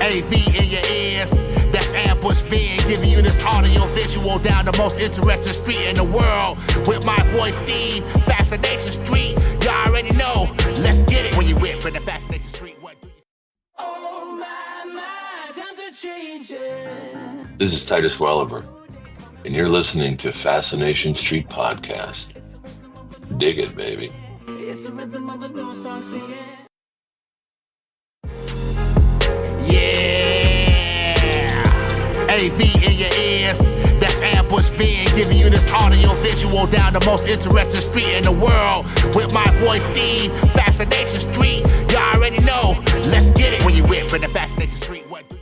AV in your ears. That's Ambush Being, giving you this audio visual down the most interesting street in the world. With my boy Steve, Fascination Street. You already know. Let's get it. When you whip in the Fascination Street, what do you... Oh my, time to change it. This is Titus Welliver, and you're listening to Fascination Street Podcast. Dig it, baby. It's a rhythm of the blues song singing. Yeah, AV in your ears. That's Ambush Being, giving you this audio visual down the most interesting street in the world. With my boy Steve, Fascination Street. You already know. Let's get it. When you whip in the Fascination Street, what do you...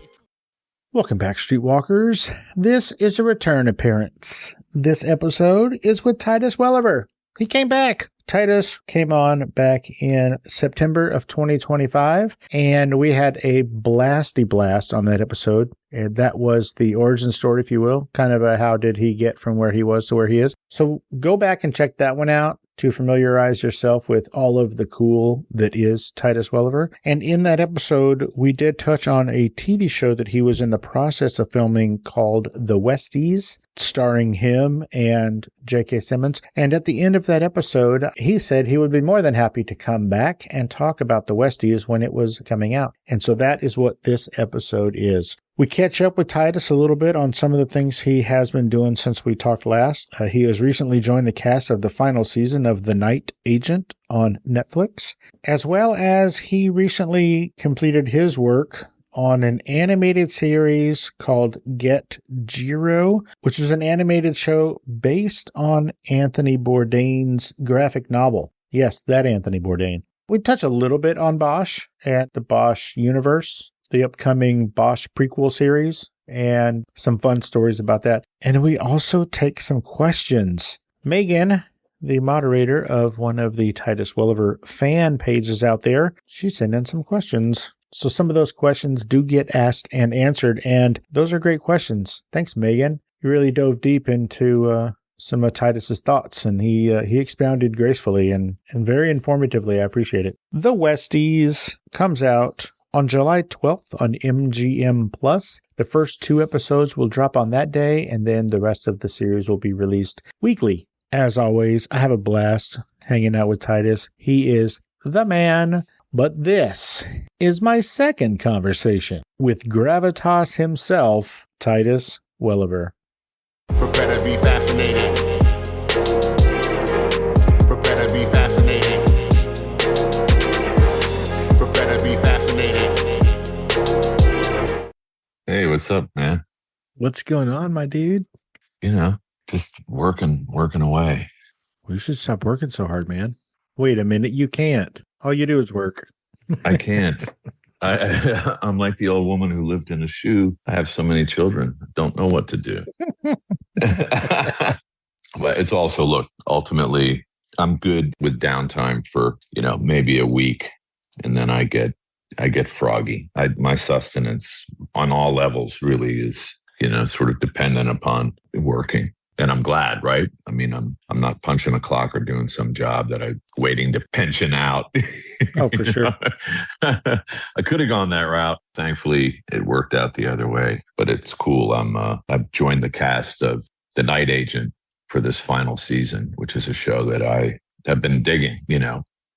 Welcome back, Streetwalkers. This is a return appearance. This episode is with Titus Welliver. He came back. Titus came on back in September of 2025, and we had a blasty blast on that episode. And that was the origin story, if you will, kind of a how did he get from where he was to where he is. So go back and check that one out to familiarize yourself with all of the cool that is Titus Welliver. And in that episode, we did touch on a TV show that he was in the process of filming called The Westies, starring him and J.K. Simmons. And at the end of that episode, he said he would be more than happy to come back and talk about The Westies when it was coming out. And so that is what this episode is. We catch up with Titus a little bit on some of the things he has been doing since we talked last. He has recently joined the cast of the final season of The Night Agent on Netflix, as well as he recently completed his work on an animated series called Get Jiro, which is an animated show based on Anthony Bourdain's graphic novel. Yes, that Anthony Bourdain. We touch a little bit on Bosch and the Bosch universe, the upcoming Bosch prequel series, and some fun stories about that. And we also take some questions. Megan, the moderator of one of the Titus Welliver fan pages out there, she sent in some questions. So some of those questions do get asked and answered, and those are great questions. Thanks, Megan. You really dove deep into some of Titus's thoughts, and he expounded gracefully and very informatively. I appreciate it. The Westies comes out on July 12th on MGM+. The first 2 episodes will drop on that day, and then the rest of the series will be released weekly. As always, I have a blast hanging out with Titus. He is the man. But this is my second conversation with gravitas himself, Titus Welliver. Prepare to be fascinated. Prepare to be fascinated. Prepare to be fascinated. Hey, what's up, man? What's going on, my dude? You know, just working away. We should stop working so hard, man. Wait a minute, you can't. All you do is work. I can't. I'm like the old woman who lived in a shoe. I have so many children. I don't know what to do. But it's also, look, ultimately, I'm good with downtime for, maybe a week. And then I get froggy. My sustenance on all levels really is, sort of dependent upon working. And I'm glad, right? I mean, I'm not punching a clock or doing some job that I'm waiting to pension out. Oh, for sure. I could have gone that route. Thankfully, it worked out the other way. But it's cool. I've joined the cast of The Night Agent for this final season, which is a show that I have been digging,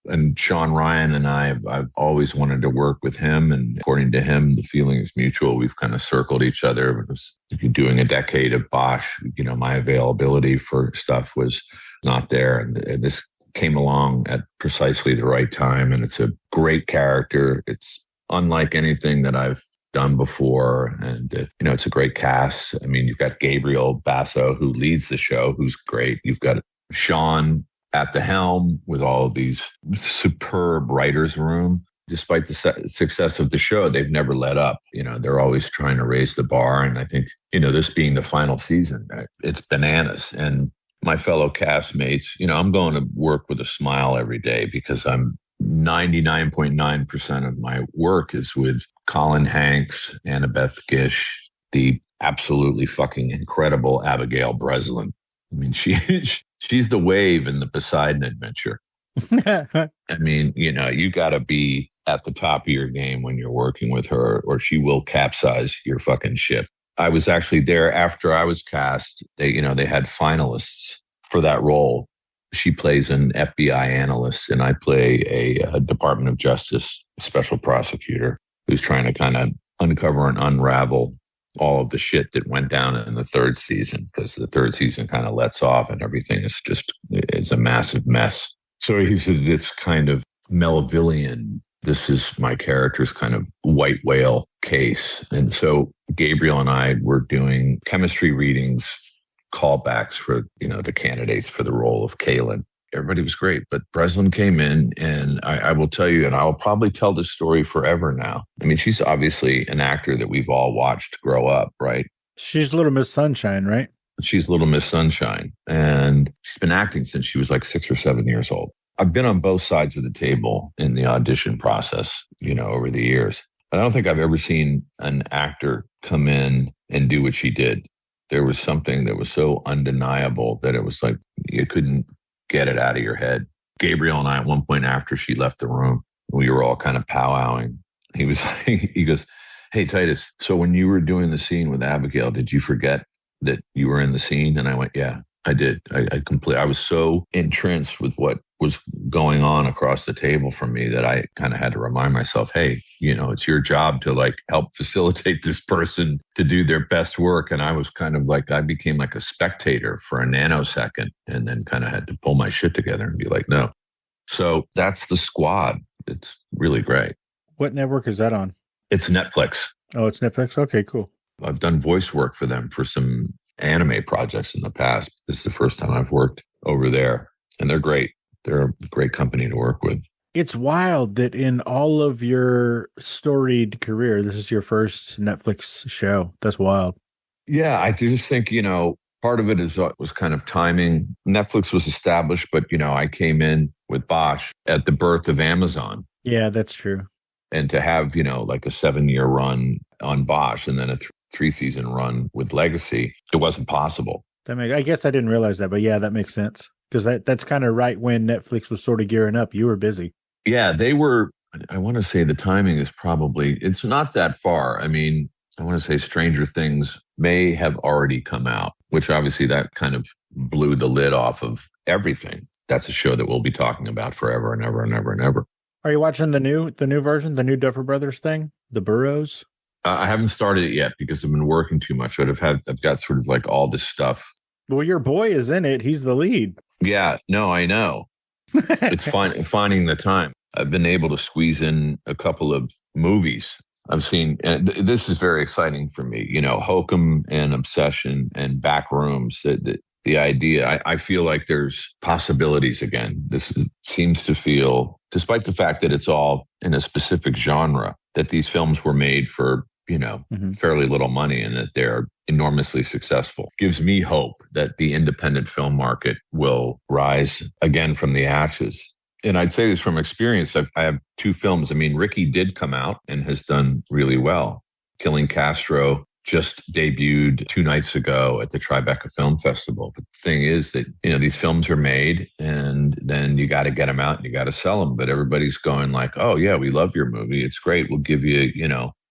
And Sean Ryan and I've always wanted to work with him. And according to him, the feeling is mutual. We've kind of circled each other. If you're doing a decade of Bosch, my availability for stuff was not there. And this came along at precisely the right time. And it's a great character. It's unlike anything that I've done before. And, it's a great cast. I mean, you've got Gabriel Basso, who leads the show, who's great. You've got Sean at the helm with all of these superb writers' room. Despite the success of the show, they've never let up. They're always trying to raise the bar. And I think, this being the final season, it's bananas. And my fellow castmates, I'm going to work with a smile every day because I'm 99.9% of my work is with Colin Hanks, Annabeth Gish, the absolutely fucking incredible Abigail Breslin. I mean, she's the wave in the Poseidon Adventure. I mean, you got to be at the top of your game when you're working with her, or she will capsize your fucking ship. I was actually there after I was cast. They had finalists for that role. She plays an FBI analyst, and I play a Department of Justice special prosecutor who's trying to kind of uncover and unravel all of the shit that went down in the third season, because the third season kind of lets off and everything is it's a massive mess. So he's this kind of Melvillian, this is my character's kind of white whale case. And so Gabriel and I were doing chemistry readings, callbacks for, the candidates for the role of Kaylin. Everybody was great, but Breslin came in, and I will tell you, and I'll probably tell this story forever now. I mean, she's obviously an actor that we've all watched grow up, right? She's Little Miss Sunshine, right? She's Little Miss Sunshine, and she's been acting since she was like 6 or 7 years old. I've been on both sides of the table in the audition process, over the years. But I don't think I've ever seen an actor come in and do what she did. There was something that was so undeniable that it was like you couldn't get it out of your head. Gabriel and I, at one point after she left the room, we were all kind of powwowing. He goes, "Hey, Titus, so when you were doing the scene with Abigail, did you forget that you were in the scene?" And I went, "Yeah, I did. I was so entranced with what was going on across the table from me that I kind of had to remind myself, hey, it's your job to like help facilitate this person to do their best work." And I was kind of like, I became like a spectator for a nanosecond, and then kind of had to pull my shit together and be like, no. So that's The Squad. It's really great. What network is that on? It's Netflix. Oh, it's Netflix? Okay, cool. I've done voice work for them for some anime projects in the past. This is the first time I've worked over there, and they're great. They're a great company to work with. It's wild that in all of your storied career, this is your first Netflix show. That's wild. Yeah, I just think, part of it was kind of timing. Netflix was established, but, I came in with Bosch at the birth of Amazon. Yeah, that's true. And to have, like a 7-year run on Bosch and then a 3-season run with Legacy, it wasn't possible. I guess I didn't realize that, but yeah, that makes sense. Because that's kind of right when Netflix was sort of gearing up. You were busy. Yeah, they were. I want to say the timing is it's not that far. I mean, I want to say Stranger Things may have already come out, which obviously that kind of blew the lid off of everything. That's a show that we'll be talking about forever and ever and ever and ever. Are you watching the new version, the new Duffer Brothers thing, The Burrows? I haven't started it yet because I've been working too much, but I've got sort of like all this stuff. Well, your boy is in it. He's the lead. Yeah, no, I know. It's finding the time. I've been able to squeeze in a couple of movies I've seen, and this is very exciting for me. Hokum and Obsession and Backrooms. The idea, I feel like there's possibilities again. This seems to feel, despite the fact that it's all in a specific genre, that these films were made for fairly little money and that they're enormously successful. Gives me hope that the independent film market will rise again from the ashes. And I'd say this from experience. I have 2 films. I mean, Ricky did come out and has done really well. Killing Castro just debuted 2 nights ago at the Tribeca Film Festival. But the thing is that, these films are made and then you got to get them out and you got to sell them. But everybody's going like, oh, yeah, we love your movie. It's great. We'll give you,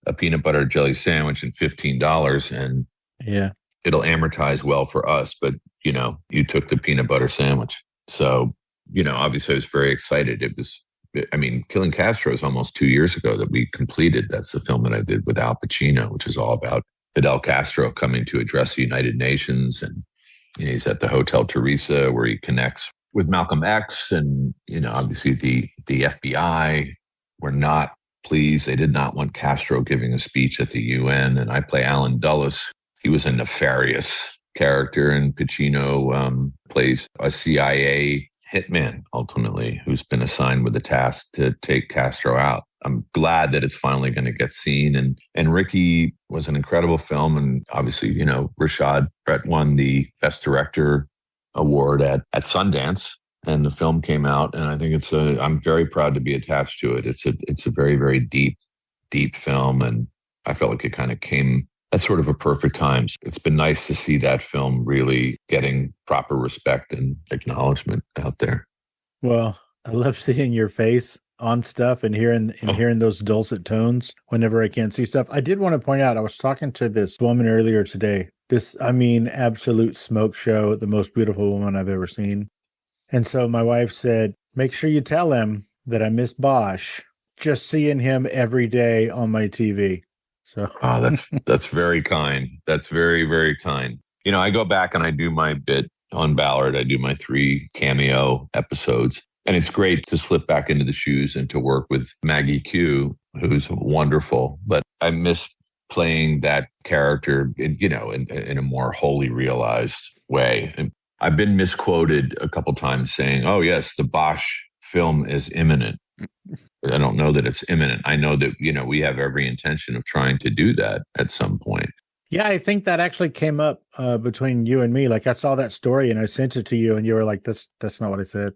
a peanut butter jelly sandwich and $15 and yeah, it'll amortize well for us. But, you took the peanut butter sandwich. So, obviously I was very excited. Killing Castro is almost 2 years ago that we completed. That's the film that I did with Al Pacino, which is all about Fidel Castro coming to address the United Nations. And he's at the Hotel Teresa where he connects with Malcolm X. And, obviously the FBI were not pleased. They did not want Castro giving a speech at the UN. And I play Alan Dulles. He was a nefarious character, and Pacino plays a CIA hitman, ultimately, who's been assigned with the task to take Castro out. I'm glad that it's finally going to get seen. And Ricky was an incredible film. And obviously, Rashad Brett won the Best Director award at Sundance. And the film came out, and I think I'm very proud to be attached to it. It's a very, very deep film. And I felt like it kind of came at sort of a perfect time. It's been nice to see that film really getting proper respect and acknowledgement out there. Well, I love seeing your face on stuff and hearing those dulcet tones whenever I can't see stuff. I did want to point out, I was talking to this woman earlier today. Absolute smoke show, the most beautiful woman I've ever seen. And so my wife said, make sure you tell him that I miss Bosch, just seeing him every day on my TV. So that's very kind. That's very, very kind. I go back and I do my bit on Ballard. I do my 3 cameo episodes. And it's great to slip back into the shoes and to work with Maggie Q, who's wonderful. But I miss playing that character, in a more wholly realized way. And I've been misquoted a couple times saying, oh, yes, the Bosch film is imminent. I don't know that it's imminent. I know that, we have every intention of trying to do that at some point. Yeah, I think that actually came up between you and me. Like, I saw that story and I sent it to you and you were like, that's not what I said.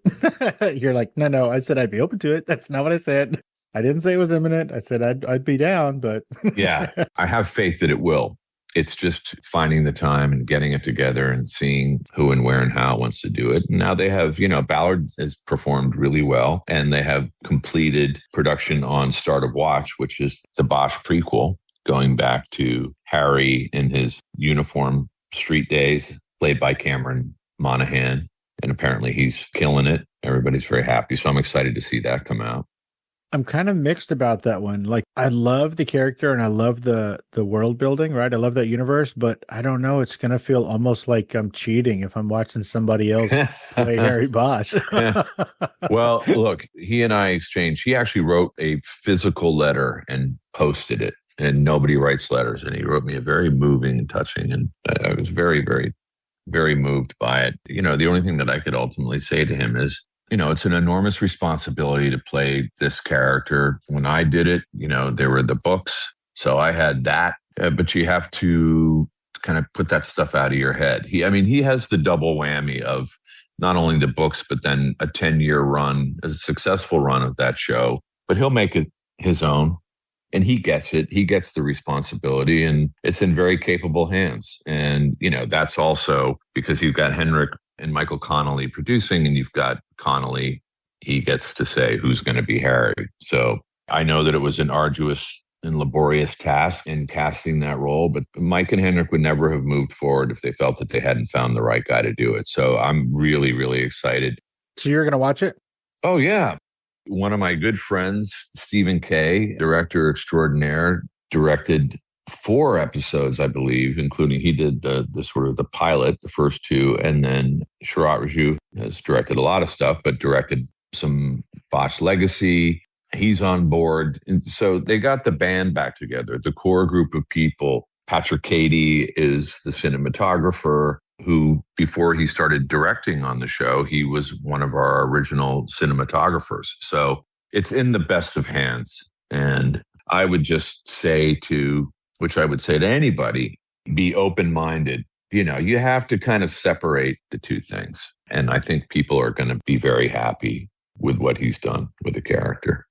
You're like, no, I said I'd be open to it. That's not what I said. I didn't say it was imminent. I said I'd be down, but yeah, I have faith that it will. It's just finding the time and getting it together and seeing who and where and how wants to do it. And now they have, Ballard has performed really well, and they have completed production on Start of Watch, which is the Bosch prequel, going back to Harry in his uniform street days, played by Cameron Monaghan. And apparently he's killing it. Everybody's very happy. So I'm excited to see that come out. I'm kind of mixed about that one. Like, I love the character and I love the world building, right? I love that universe, but I don't know. It's going to feel almost like I'm cheating if I'm watching somebody else play Harry Bosch. Well, look, he and I exchanged. He actually wrote a physical letter and posted it. And nobody writes letters. And he wrote me a very moving and touching. And I was very, very, very moved by it. The only thing that I could ultimately say to him is, it's an enormous responsibility to play this character. When I did it, there were the books. So I had that, but you have to kind of put that stuff out of your head. He has the double whammy of not only the books, but then a 10-year run, a successful run of that show, but he'll make it his own. And he gets it. He gets the responsibility, and it's in very capable hands. And, that's also because you've got Henrik and Michael Connolly producing, and you've got Connolly. He gets to say who's going to be Harry. So I know that it was an arduous and laborious task in casting that role, but Mike and Henrik would never have moved forward if they felt that they hadn't found the right guy to do it. So I'm really, really excited. So you're going to watch it? Oh, yeah. One of my good friends, Stephen Kay, director extraordinaire, directed 4 episodes, I believe, including he did the sort of the pilot, the first 2, and then Sharat Raju has directed a lot of stuff, but directed some Bosch Legacy. He's on board. And so they got the band back together, the core group of people. Patrick Cady is the cinematographer who, before he started directing on the show, he was one of our original cinematographers. So it's in the best of hands. And I would just say which I would say to anybody, be open-minded. You have to kind of separate the two things. And I think people are going to be very happy with what he's done with the character.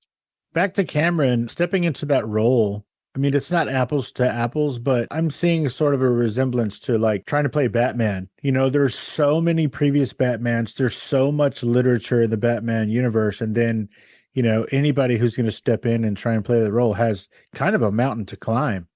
Back to Cameron, stepping into that role. It's not apples to apples, but I'm seeing sort of a resemblance to like trying to play Batman. There's so many previous Batmans. There's so much literature in the Batman universe. And then, anybody who's going to step in and try and play the role has kind of a mountain to climb,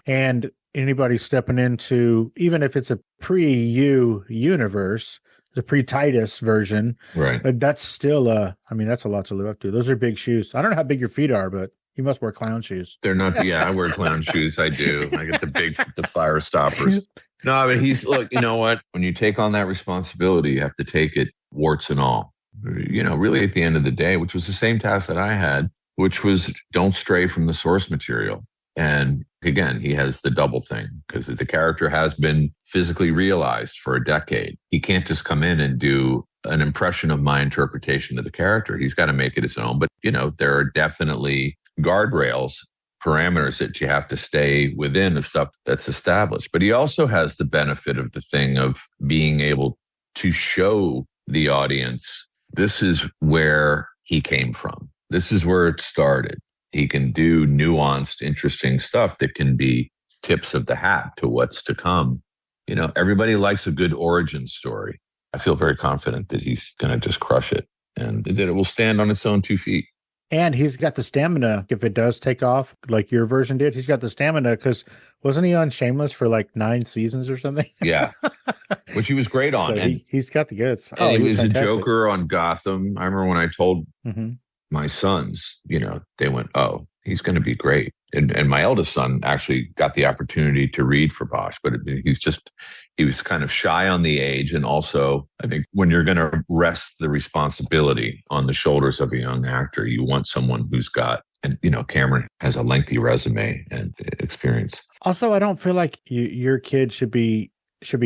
and anybody stepping into, even if it's a pre-U universe, the pre-Titus version, right? But that's still that's a lot to live up to. Those are big shoes. I don't know how big your feet are, but you must wear clown shoes. They're not. Yeah, I wear clown shoes. I do. I get the fire stoppers. No, but look, you know what? When you take on that responsibility, you have to take it warts and all. Really at the end of the day, which was the same task that I had, which was don't stray from the source material. And again, he has the double thing because the character has been physically realized for a decade. He can't just come in and do an impression of my interpretation of the character. He's got to make it his own. But, there are definitely guardrails, parameters that you have to stay within of stuff that's established. But he also has the benefit of the thing of being able to show the audience, this is where he came from. This is where it started. He can do nuanced, interesting stuff that can be tips of the hat to what's to come. Everybody likes a good origin story. I feel very confident that he's going to just crush it and that it will stand on its own 2 feet. And he's got the stamina if it does take off, like your version did. He's got the stamina because wasn't he on Shameless for like 9 seasons or something? Yeah, which he was great on. So and he's got the goods. and he was a fantastic. Joker on Gotham. I remember when I told Mm-hmm. my sons, they went, "Oh, he's going to be great." And my eldest son actually got the opportunity to read for Bosch, but he was kind of shy on the age. And also, I think when you're going to rest the responsibility on the shoulders of a young actor, you want someone who's got, and Cameron has a lengthy resume and experience. Also, I don't feel like your kid should be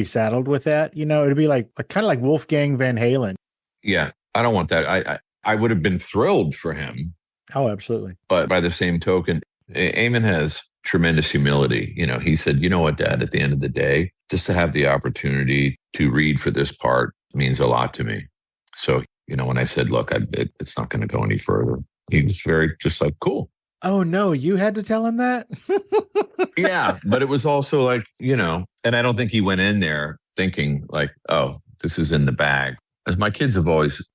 saddled with that. It'd be like kind of like Wolfgang Van Halen. Yeah, I don't want that. I would have been thrilled for him. Oh, absolutely. But by the same token, Eamon has tremendous humility. He said, "You know what, Dad, at the end of the day, just to have the opportunity to read for this part means a lot to me." So, when I said, "Look, it's not going to go any further," he was very just like, "Cool." Oh, no, you had to tell him that? Yeah, but it was also like, and I don't think he went in there thinking like, "Oh, this is in the bag." As my kids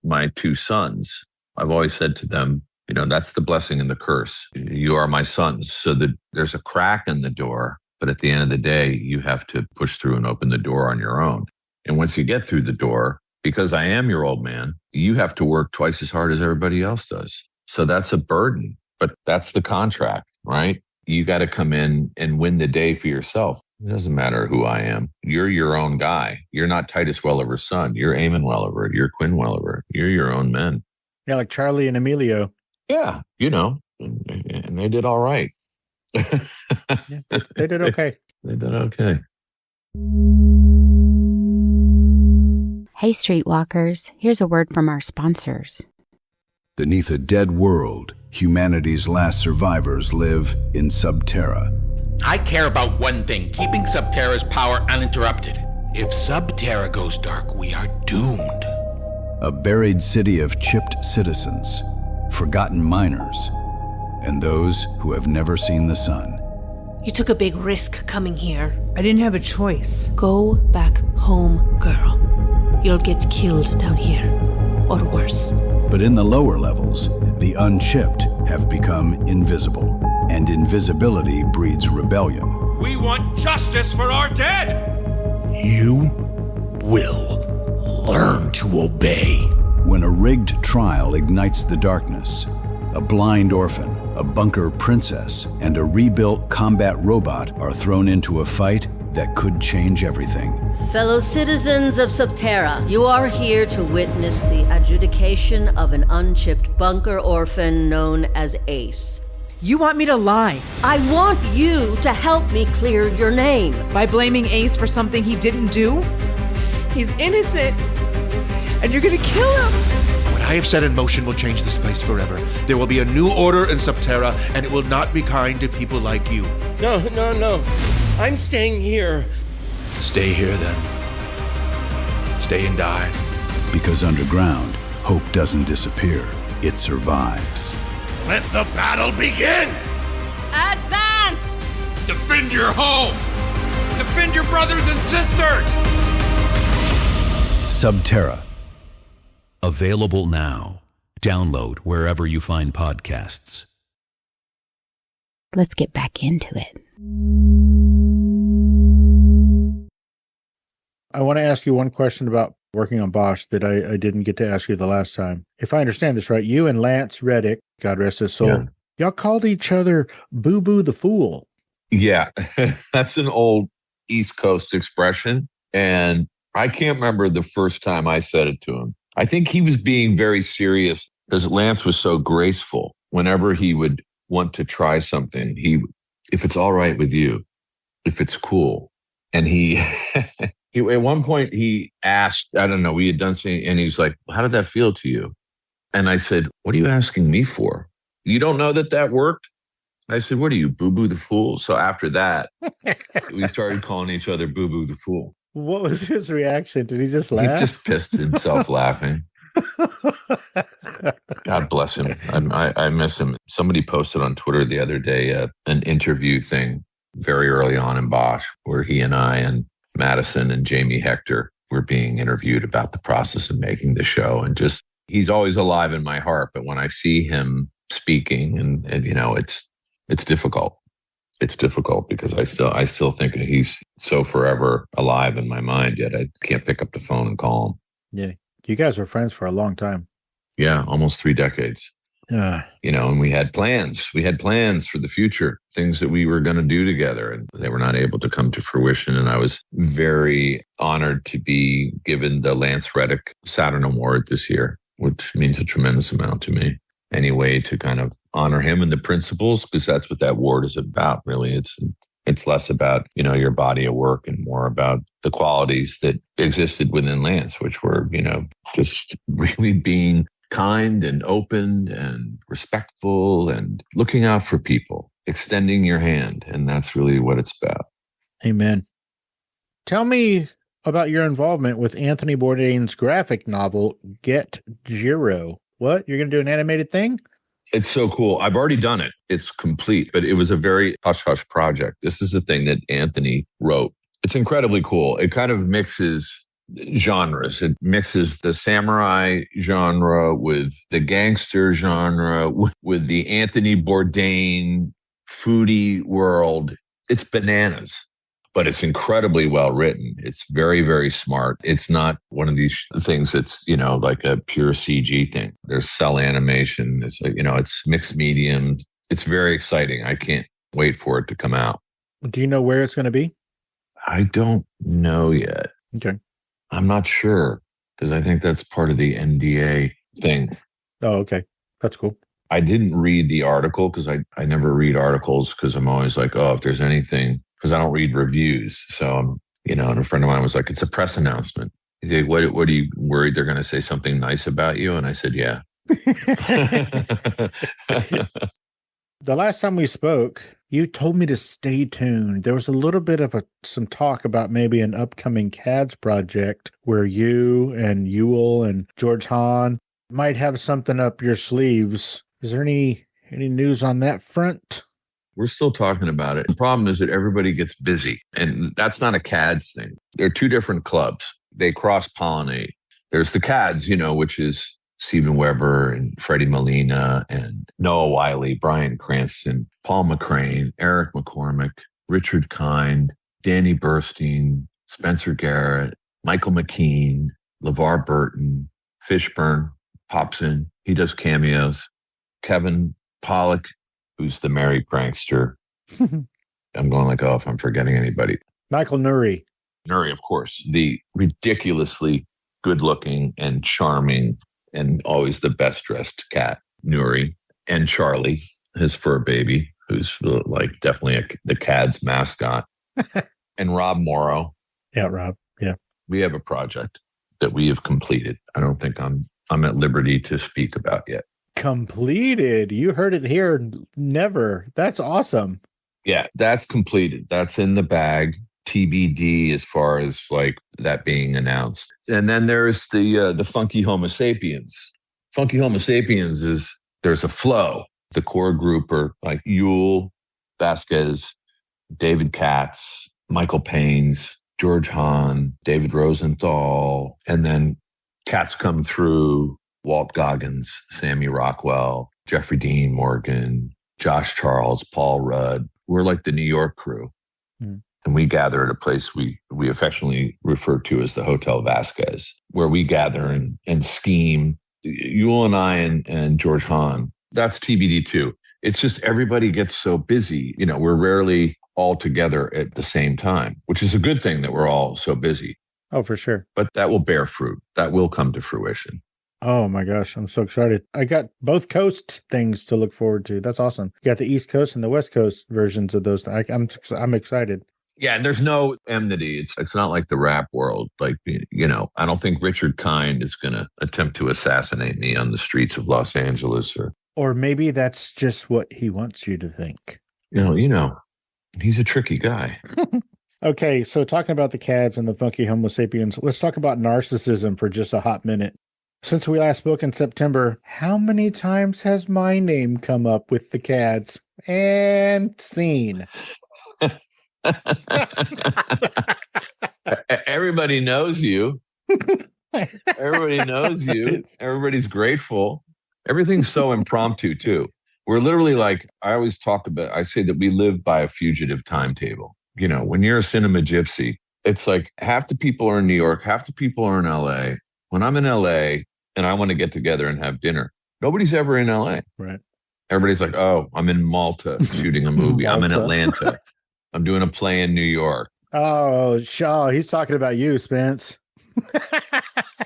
my 2 sons, I've always said to them, that's the blessing and the curse. You are my sons. So that there's a crack in the door, but at the end of the day, you have to push through and open the door on your own. And once you get through the door, because I am your old man, you have to work twice as hard as everybody else does. So that's a burden, but that's the contract, right? You got to come in and win the day for yourself. It doesn't matter who I am. You're your own guy. You're not Titus Welliver's son. You're Eamon Welliver. You're Quinn Welliver. You're your own men. Yeah, like Charlie and Emilio. Yeah, and they did all right. Yeah, they did okay. They did okay. Hey, Streetwalkers, here's a word from our sponsors. Beneath a dead world, humanity's last survivors live in Subterra. I care about one thing, keeping Subterra's power uninterrupted. If Subterra goes dark, we are doomed. A buried city of chipped citizens, forgotten miners, and those who have never seen the sun. You took a big risk coming here. I didn't have a choice. Go back home, girl. You'll get killed down here, or worse. But in the lower levels, the unchipped have become invisible, and invisibility breeds rebellion. We want justice for our dead! You will learn to obey. When a rigged trial ignites the darkness, a blind orphan, a bunker princess, and a rebuilt combat robot are thrown into a fight that could change everything. Fellow citizens of Subterra, you are here to witness the adjudication of an unchipped bunker orphan known as Ace. You want me to lie I want you to help me clear your name. by blaming Ace for something he didn't do? He's innocent, and you're gonna kill him. What I have set in motion will change this place forever. There will be a new order in Subterra, and it will not be kind to people like you. No. I'm staying here. Stay here, then. Stay and die. Because underground, hope doesn't disappear, it survives. Let the battle begin! Advance! Defend your home! Defend your brothers and sisters! Subterra. Available now. Download wherever you find podcasts. Let's get back into it. I want to ask you one question about working on Bosch that I didn't get to ask you the last time. If I understand this right, you and Lance Reddick, God rest his soul, y'all called each other Boo Boo the Fool. Yeah, that's an old East Coast expression. And I can't remember the first time I said it to him. I think he was being very serious because Lance was so graceful. Whenever he would want to try something, if it's all right with you, if it's cool. And he at one point he asked, I don't know, we had done something and he was like, how did that feel to you? And I said, what are you asking me for? You don't know that worked? I said, what are you, Boo Boo the Fool? So after that, we started calling each other Boo Boo the Fool. What was his reaction? Did he just laugh? He just pissed himself laughing. God bless him. I miss him. Somebody posted on Twitter the other day an interview thing very early on in Bosch where he and I and Madison and Jamie Hector were being interviewed about the process of making the show. And just, he's always alive in my heart. But when I see him speaking, and you know, it's difficult. It's difficult because I still think he's so forever alive in my mind, yet I can't pick up the phone and call him. Yeah. You guys were friends for a long time. Yeah, almost 3 decades. You know, and we had plans. We had plans for the future, things that we were going to do together, and they were not able to come to fruition. And I was very honored to be given the Lance Reddick Saturn Award this year, which means a tremendous amount to me. Any way to kind of honor him and the principles, because that's what that award is about, really. It's less about, you know, your body of work and more about the qualities that existed within Lance, which were, you know, just really being kind and open and respectful and looking out for people, extending your hand. And that's really what it's about. Amen. Tell me about your involvement with Anthony Bourdain's graphic novel, Get Jiro. What? You're going to do an animated thing? It's so cool. I've already done it. It's complete, but it was a very hush-hush project. This is the thing that Anthony wrote. It's incredibly cool. It kind of mixes genres. It mixes the samurai genre with the gangster genre, with the Anthony Bourdain foodie world. It's bananas, but it's incredibly well written. It's very, very smart. It's not one of these things that's, you know, like a pure CG thing. There's cell animation. It's, you know, it's mixed medium. It's very exciting. I can't wait for it to come out. Do you know where it's going to be? I don't know yet. Okay. I'm not sure because I think that's part of the NDA thing. Oh, okay. That's cool. I didn't read the article because I never read articles because I'm always like, oh, if there's anything, because I don't read reviews. So, you know, and a friend of mine was like, it's a press announcement. He's like, what are you worried they're going to say something nice about you? And I said, yeah. The last time we spoke, you told me to stay tuned. There was a little bit of some talk about maybe an upcoming CADS project where you and Ewell and George Hahn might have something up your sleeves. Is there any news on that front? We're still talking about it. The problem is that everybody gets busy, and that's not a CADS thing. They're two different clubs. They cross-pollinate. There's the CADS, you know, which is Steven Weber and Freddie Molina and Noah Wiley, Bryan Cranston, Paul McCrane, Eric McCormick, Richard Kind, Danny Burstein, Spencer Garrett, Michael McKean, LeVar Burton, Fishburne pops in. He does cameos. Kevin Pollak, who's the merry prankster. I'm going like, oh, if I'm forgetting anybody. Michael Nuri. Nuri, of course. The ridiculously good-looking and charming and always the best-dressed cat, Nuri, and Charlie, his fur baby, who's like definitely the CADS mascot, and Rob Morrow. Yeah, Rob. Yeah. We have a project that we have completed. I don't think I'm at liberty to speak about yet. Completed. You heard it here. Never. That's awesome. Yeah, that's completed. That's in the bag. TBD as far as like that being announced. And then there's the Funky Homosapiens. Funky Homosapiens there's a flow. The core group are like Ewell, Vasquez, David Katz, Michael Paynes, George Hahn, David Rosenthal, and then cats come through, Walt Goggins, Sammy Rockwell, Jeffrey Dean Morgan, Josh Charles, Paul Rudd. We're like the New York crew. And we gather at a place we affectionately refer to as the Hotel Vasquez, where we gather and scheme. Ewell and I and George Hahn, that's TBD too. It's just everybody gets so busy. You know, we're rarely all together at the same time, which is a good thing that we're all so busy. Oh, for sure. But that will bear fruit. That will come to fruition. Oh my gosh, I'm so excited. I got both coast things to look forward to. That's awesome. You got the East Coast and the West Coast versions of those. I'm excited. Yeah, and there's no enmity. It's not like the rap world. Like, you know, I don't think Richard Kind is going to attempt to assassinate me on the streets of Los Angeles. Or maybe that's just what he wants you to think. You know, he's a tricky guy. Okay, so talking about the CADS and the Funky Homosapiens, let's talk about narcissism for just a hot minute. Since we last spoke in September, how many times has my name come up with the CADS? And scene. Everybody knows you. Everybody knows you. Everybody's grateful. Everything's so impromptu too. We're literally like, I say that we live by a fugitive timetable. You know, when you're a cinema gypsy, it's like half the people are in New York, half the people are in LA. When I'm in LA and I want to get together and have dinner, nobody's ever in LA. Right. Everybody's like, oh, I'm in Malta shooting a movie. I'm in Atlanta. I'm doing a play in New York. Oh, Shaw, he's talking about you, Spence.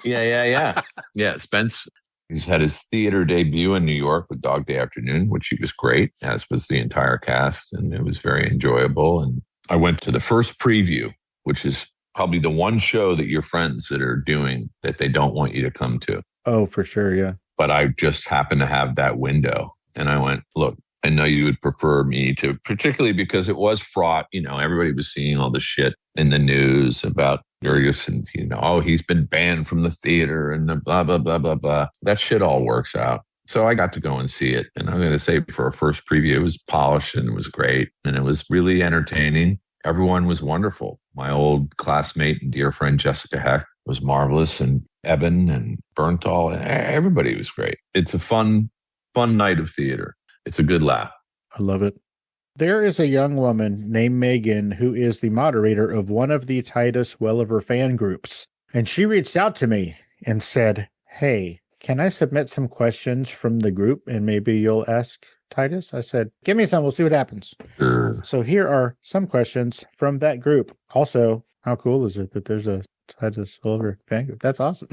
Yeah. Spence, he's had his theater debut in New York with Dog Day Afternoon, which he was great, as was the entire cast. And it was very enjoyable. And I went to the first preview, which is probably the one show that your friends that are doing that they don't want you to come to. Oh, for sure. Yeah. But I just happened to have that window. And I went, look, I know you would prefer me to, particularly because it was fraught. You know, everybody was seeing all the shit in the news about Jurgis and, you know, oh, he's been banned from the theater and the blah, blah, blah, blah, blah. That shit all works out. So I got to go and see it. And I'm going to say for a first preview, it was polished and it was great. And it was really entertaining. Everyone was wonderful. My old classmate and dear friend, Jessica Heck, was marvelous. And Eben and Bernthal, everybody was great. It's a fun night of theater. It's a good laugh. I love it. There is a young woman named Megan who is the moderator of one of the Titus Welliver fan groups. And she reached out to me and said, hey, can I submit some questions from the group and maybe you'll ask Titus? I said, give me some. We'll see what happens. Sure. So here are some questions from that group. Also, how cool is it that there's a Titus Welliver fan group? That's awesome.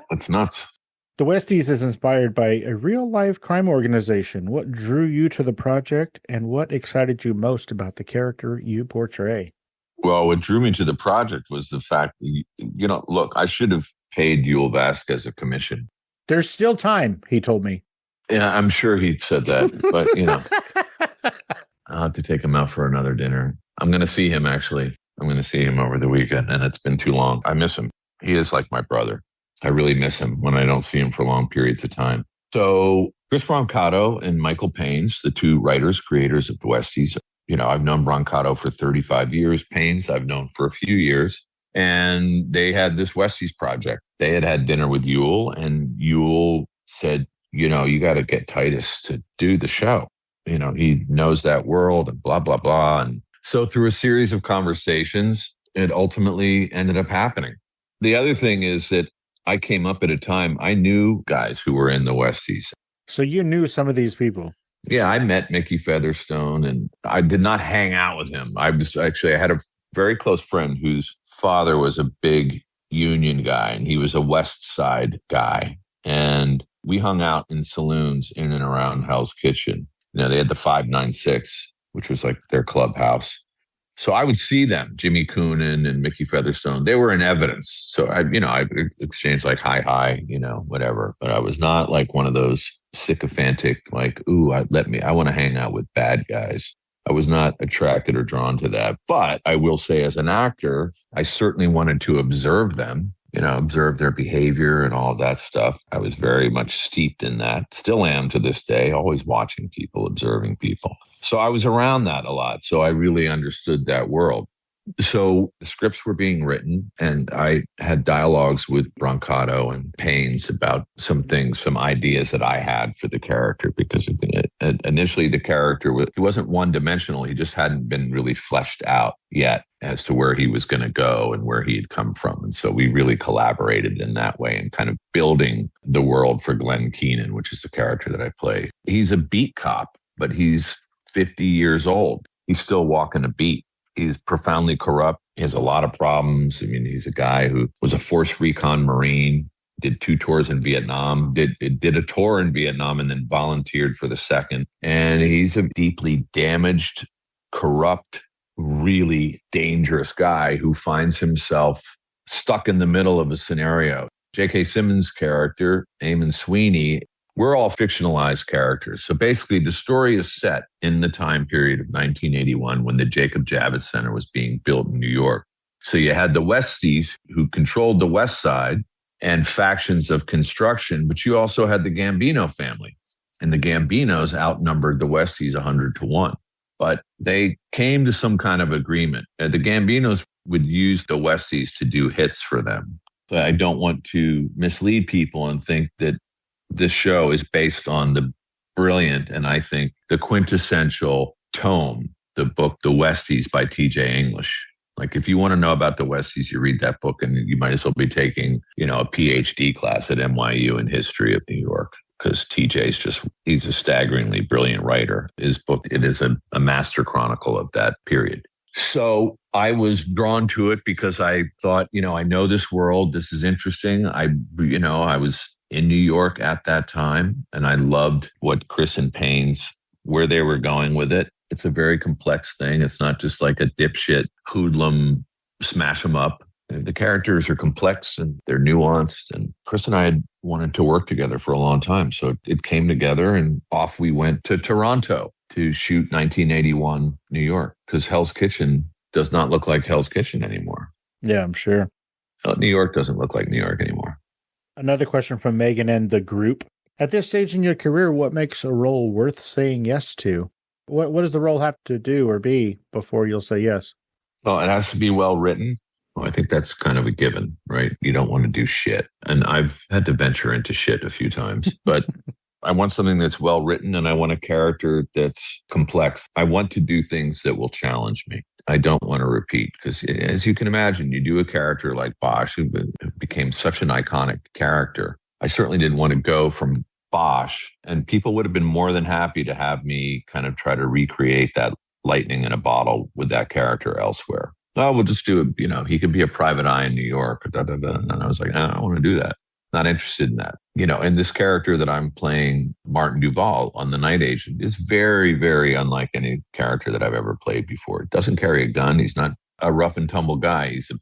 That's nuts. The Westies is inspired by a real-life crime organization. What drew you to the project, and what excited you most about the character you portray? Well, what drew me to the project was the fact that, you know, look, I should have paid Yul Vasquez a commission. There's still time, he told me. Yeah, I'm sure he said that, but, you know, I'll have to take him out for another dinner. I'm going to see him, actually. I'm going to see him over the weekend, and it's been too long. I miss him. He is like my brother. I really miss him when I don't see him for long periods of time. So Chris Brancato and Michael Paines, the two writers, creators of the Westies, you know, I've known Brancato for 35 years. Paines I've known for a few years. And they had this Westies project. They had dinner with Yul, and Yul said, you know, you got to get Titus to do the show. You know, he knows that world and blah, blah, blah. And so through a series of conversations, it ultimately ended up happening. The other thing is that I came up at a time, I knew guys who were in the Westies. So you knew some of these people? Yeah, I met Mickey Featherstone, and I did not hang out with him. I had a very close friend whose father was a big union guy, and he was a West Side guy. And we hung out in saloons in and around Hell's Kitchen. You know, they had the 596, which was like their clubhouse. So I would see them, Jimmy Coonan and Mickey Featherstone. They were in evidence. So I exchanged like hi, you know, whatever. But I was not like one of those sycophantic, like, ooh, I want to hang out with bad guys. I was not attracted or drawn to that. But I will say, as an actor, I certainly wanted to observe them, you know, observe their behavior and all that stuff. I was very much steeped in that. Still am to this day, always watching people, observing people. So I was around that a lot. So I really understood that world. So the scripts were being written, and I had dialogues with Brancato and Paines about some things, some ideas that I had for the character, because initially the character, he wasn't one-dimensional. He just hadn't been really fleshed out yet as to where he was going to go and where he had come from. And so we really collaborated in that way and kind of building the world for Glenn Keenan, which is the character that I play. He's a beat cop, but he's 50 years old. He's still walking a beat. He's profoundly corrupt. He has a lot of problems. I mean, he's a guy who was a force recon Marine, did 2 tours in Vietnam, did a tour in Vietnam, and then volunteered for the second. And he's a deeply damaged, corrupt, really dangerous guy who finds himself stuck in the middle of a scenario. J.K. Simmons' character, Eamon Sweeney, we're all fictionalized characters. So basically, the story is set in the time period of 1981 when the Jacob Javits Center was being built in New York. So you had the Westies who controlled the West Side and factions of construction, but you also had the Gambino family. And the Gambinos outnumbered the Westies 100-1. But they came to some kind of agreement. The Gambinos would use the Westies to do hits for them. So I don't want to mislead people and think that this show is based on the brilliant. And I think the quintessential tome, the book, The Westies by T.J. English. Like, if you want to know about the Westies, you read that book, and you might as well be taking, a PhD class at NYU in history of New York, because TJ's he's a staggeringly brilliant writer. His book, it is a master chronicle of that period. So I was drawn to it because I thought, I know this world. This is interesting. I was in New York at that time, and I loved what Chris and Payne's, where they were going with it. It's a very complex thing. It's not just like a dipshit hoodlum, smash them up. The characters are complex and they're nuanced. And Chris and I had wanted to work together for a long time. So it came together, and off we went to Toronto to shoot 1981 New York, because Hell's Kitchen does not look like Hell's Kitchen anymore. Yeah, I'm sure. New York doesn't look like New York anymore. Another question from Megan and the group. At this stage in your career, what makes a role worth saying yes to? What does the role have to do or be before you'll say yes? Well, it has to be well written. Well, I think that's kind of a given, right? You don't want to do shit. And I've had to venture into shit a few times, but I want something that's well written, and I want a character that's complex. I want to do things that will challenge me. I don't want to repeat, because as you can imagine, you do a character like Bosch, who became such an iconic character. I certainly didn't want to go from Bosch, and people would have been more than happy to have me kind of try to recreate that lightning in a bottle with that character elsewhere. Oh, we'll just do it. He could be a private eye in New York. And I was like, I don't want to do that. Not interested in that. And this character that I'm playing, Martin Duval on The Night Agent, is very, very unlike any character that I've ever played before. Doesn't carry a gun. He's not a rough and tumble guy. He's a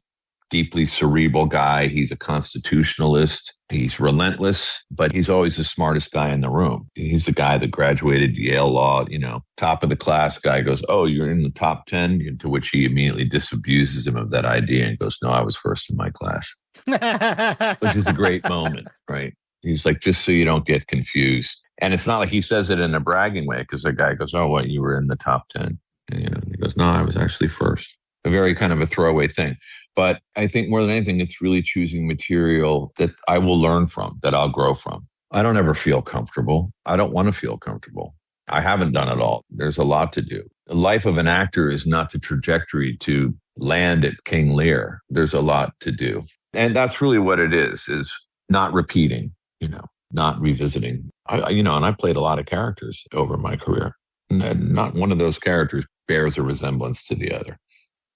deeply cerebral guy. He's a constitutionalist. He's relentless, but he's always the smartest guy in the room. He's the guy that graduated Yale Law, top of the class guy goes, oh, you're in the top 10, to which he immediately disabuses him of that idea and goes, no, I was first in my class, which is a great moment, right? He's like, just so you don't get confused. And it's not like he says it in a bragging way, because the guy goes, oh, what, you were in the top 10? And, he goes, no, I was actually first. A very kind of a throwaway thing. But I think more than anything, it's really choosing material that I will learn from, that I'll grow from. I don't ever feel comfortable. I don't want to feel comfortable. I haven't done it all. There's a lot to do. The life of an actor is not the trajectory to land at King Lear. There's a lot to do. And that's really what it is not repeating, not revisiting. And I played a lot of characters over my career. And not one of those characters bears a resemblance to the other.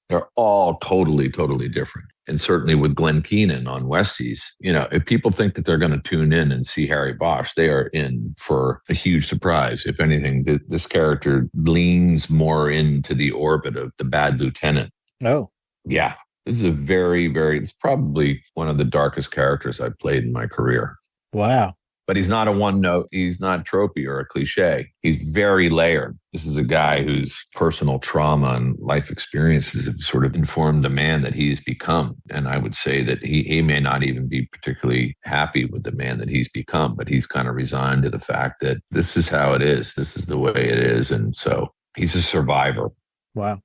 They're all totally, totally different. And certainly with Glenn Keenan on Westies, if people think that they're going to tune in and see Harry Bosch, they are in for a huge surprise. If anything, this character leans more into the orbit of the Bad Lieutenant. Oh. Yeah. This is a very, very, it's probably one of the darkest characters I've played in my career. Wow. But he's not a one note. He's not tropey or a cliche. He's very layered. This is a guy whose personal trauma and life experiences have sort of informed the man that he's become. And I would say that he may not even be particularly happy with the man that he's become, but he's kind of resigned to the fact that this is how it is. This is the way it is. And so he's a survivor. Wow.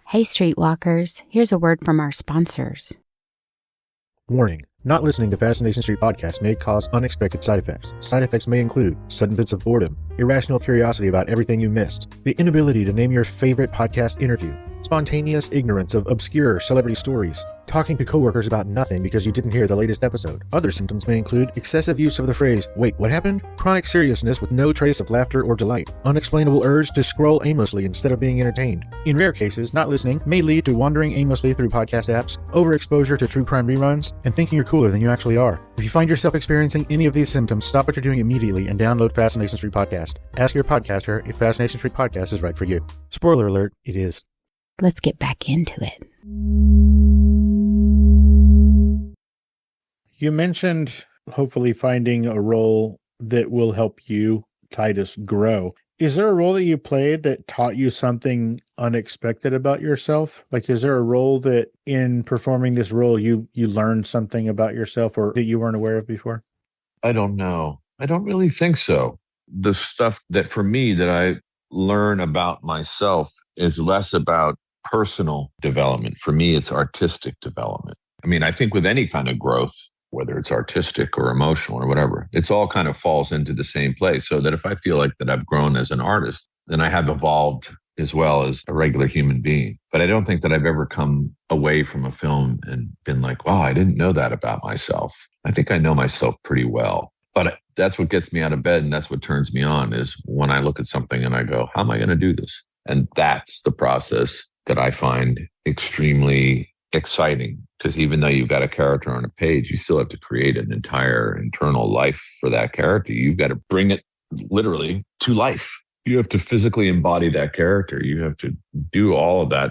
Hey, Streetwalkers, here's a word from our sponsors. Warning. Not listening to Fascination Street podcast may cause unexpected side effects. Side effects may include sudden fits of boredom, irrational curiosity about everything you missed, the inability to name your favorite podcast interview, spontaneous ignorance of obscure celebrity stories, talking to coworkers about nothing because you didn't hear the latest episode. Other symptoms may include excessive use of the phrase, wait, what happened? Chronic seriousness with no trace of laughter or delight, unexplainable urge to scroll aimlessly instead of being entertained. In rare cases, not listening may lead to wandering aimlessly through podcast apps, overexposure to true crime reruns, and thinking you're cooler than you actually are. If you find yourself experiencing any of these symptoms, stop what you're doing immediately and download Fascination Street Podcast. Ask your podcaster if Fascination Street Podcast is right for you. Spoiler alert, it is. Let's get back into it. You mentioned hopefully finding a role that will help you, Titus, grow. Is there a role that you played that taught you something unexpected about yourself? Like, is there a role that in performing this role, you learned something about yourself or that you weren't aware of before? I don't know. I don't really think so. The stuff that for me that I learn about myself is less about personal development. For me, it's artistic development. I mean, I think with any kind of growth, whether it's artistic or emotional or whatever. It's all kind of falls into the same place. So that if I feel like that I've grown as an artist, then I have evolved as well as a regular human being. But I don't think that I've ever come away from a film and been like, wow, I didn't know that about myself. I think I know myself pretty well. But that's what gets me out of bed, and that's what turns me on, is when I look at something and I go, how am I going to do this? And that's the process that I find extremely exciting, because even though you've got a character on a page, you still have to create an entire internal life for that character. You've got to bring it literally to life. You have to physically embody that character. You have to do all of that.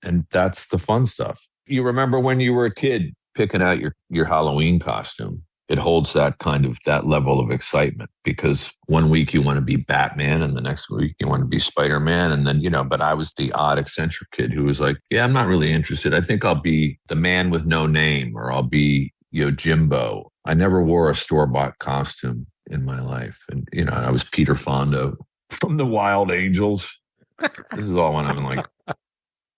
And that's the fun stuff. You remember when you were a kid picking out your Halloween costume. It holds that level of excitement, because one week you want to be Batman and the next week you want to be Spider-Man. And then, but I was the odd eccentric kid who was like, yeah, I'm not really interested. I think I'll be the man with no name, or I'll be, Jimbo. I never wore a store-bought costume in my life. And, I was Peter Fonda from the Wild Angels. This is all when I'm like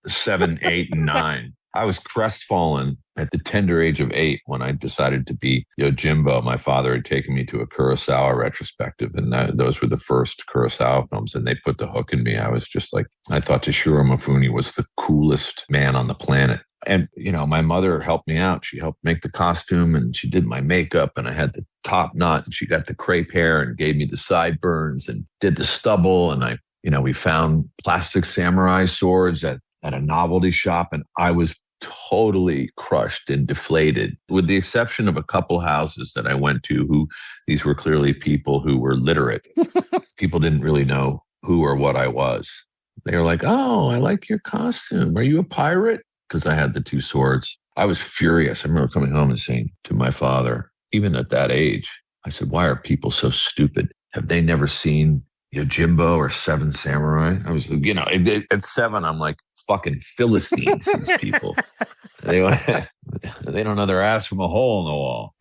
7, 8, and 9. I was crestfallen at the tender age of 8 when I decided to be Jimbo. My father had taken me to a Kurosawa retrospective, and those were the first Kurosawa films, and they put the hook in me. I was just like, I thought Toshiro Mifune was the coolest man on the planet. And, my mother helped me out. She helped make the costume, and she did my makeup, and I had the top knot, and she got the crepe hair and gave me the sideburns and did the stubble. And we found plastic samurai swords at a novelty shop, and I was totally crushed and deflated, with the exception of a couple houses that I went to these were clearly people who were literate. People didn't really know who or what I was. They were like, oh, I like your costume. Are you a pirate? Because I had the 2 swords. I was furious. I remember coming home and saying to my father, even at that age, I said, why are people so stupid? Have they never seen Jimbo or Seven Samurai? I was, at 7, I'm like, fucking Philistines, these people. They don't know their ass from a hole in the wall.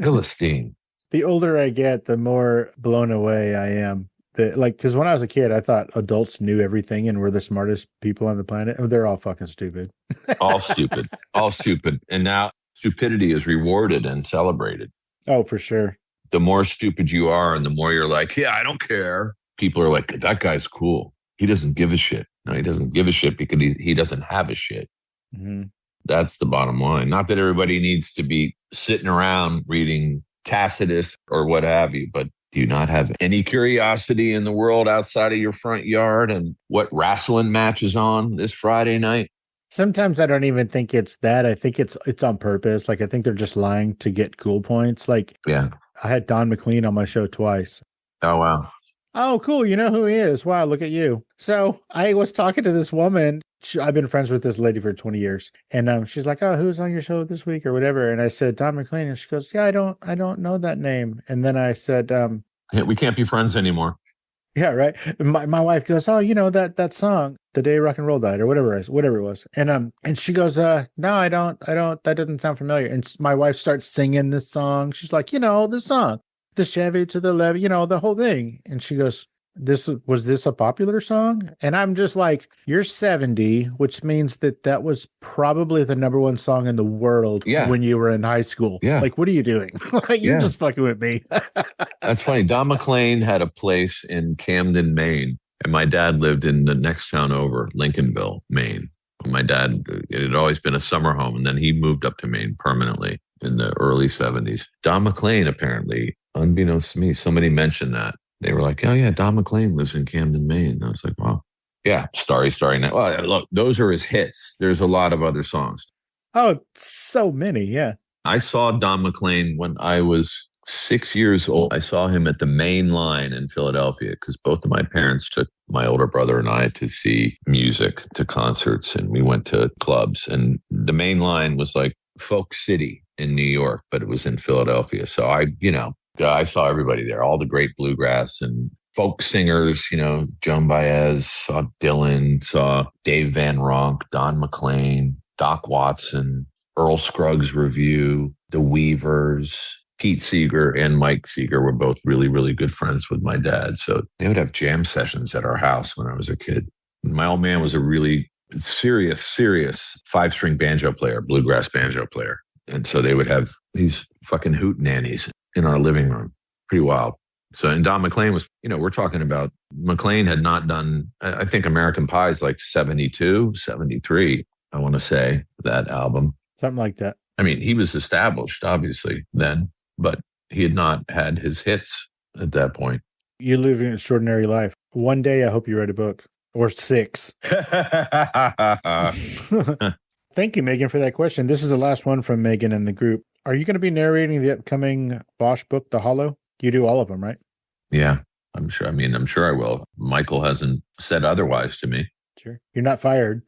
Philistine. The older I get, the more blown away I am. Because when I was a kid, I thought adults knew everything and were the smartest people on the planet. They're all fucking stupid. All stupid. All stupid. And now stupidity is rewarded and celebrated. Oh, for sure. The more stupid you are and the more you're like, yeah, I don't care. People are like, that guy's cool. He doesn't give a shit. No, he doesn't give a shit because he doesn't have a shit. Mm-hmm. That's the bottom line. Not that everybody needs to be sitting around reading Tacitus or what have you, but do you not have any curiosity in the world outside of your front yard and what wrestling match is on this Friday night? Sometimes I don't even think it's that. I think it's on purpose. Like, I think they're just lying to get cool points. Like, yeah, I had Don McLean on my show twice. Oh, wow. Oh, cool. You know who he is. Wow, look at you. So I was talking to this woman. I've been friends with this lady for 20 years. And she's like, oh, who's on your show this week or whatever? And I said, Don McLean. And she goes, yeah, I don't know that name. And then I said, we can't be friends anymore. Yeah, right. My wife goes, oh, that song, The Day Rock and Roll Died, or whatever it was. And she goes, no, I don't, that doesn't sound familiar. And my wife starts singing this song. She's like, this song. The Chevy to the levee, the whole thing. And she goes, was this a popular song? And I'm just like, you're 70, which means that was probably the number 1 song in the world when you were in high school. Yeah. Like, what are you doing? You're just fucking with me. That's funny. Don McLean had a place in Camden, Maine, and my dad lived in the next town over, Lincolnville, Maine. My dad, it had always been a summer home, and then he moved up to Maine permanently in the early 70s. Don McLean, apparently, unbeknownst to me, somebody mentioned that. They were like, oh, yeah, Don McLean lives in Camden, Maine. And I was like, wow. Yeah, Starry Night. Well, look, those are his hits. There's a lot of other songs. Oh, so many, yeah. I saw Don McLean when I was 6 years old. I saw him at the Main Line in Philadelphia because both of my parents took my older brother and I to see music, to concerts, and we went to clubs. And the Main Line was like Folk City in New York, but it was in Philadelphia. So I saw everybody there, all the great bluegrass and folk singers, Joan Baez, saw Dylan, saw Dave Van Ronk, Don McLean, Doc Watson, Earl Scruggs Review, The Weavers, Pete Seeger and Mike Seeger were both really, really good friends with my dad. So they would have jam sessions at our house when I was a kid. My old man was a really serious 5-string banjo player, bluegrass banjo player. And so they would have these fucking hoot nannies in our living room. Pretty wild. So, and Don McLean was, we're talking about, McLean had not done, I think American Pie is like 72, 73, I want to say, that album. Something like that. I mean, he was established, obviously, then, but he had not had his hits at that point. You live an extraordinary life. One day, I hope you write a book. Or 6. Thank you, Megan, for that question. This is the last one from Megan in the group. Are you going to be narrating the upcoming Bosch book, The Hollow? You do all of them, right? Yeah, I'm sure. I'm sure I will. Michael hasn't said otherwise to me. Sure. You're not fired.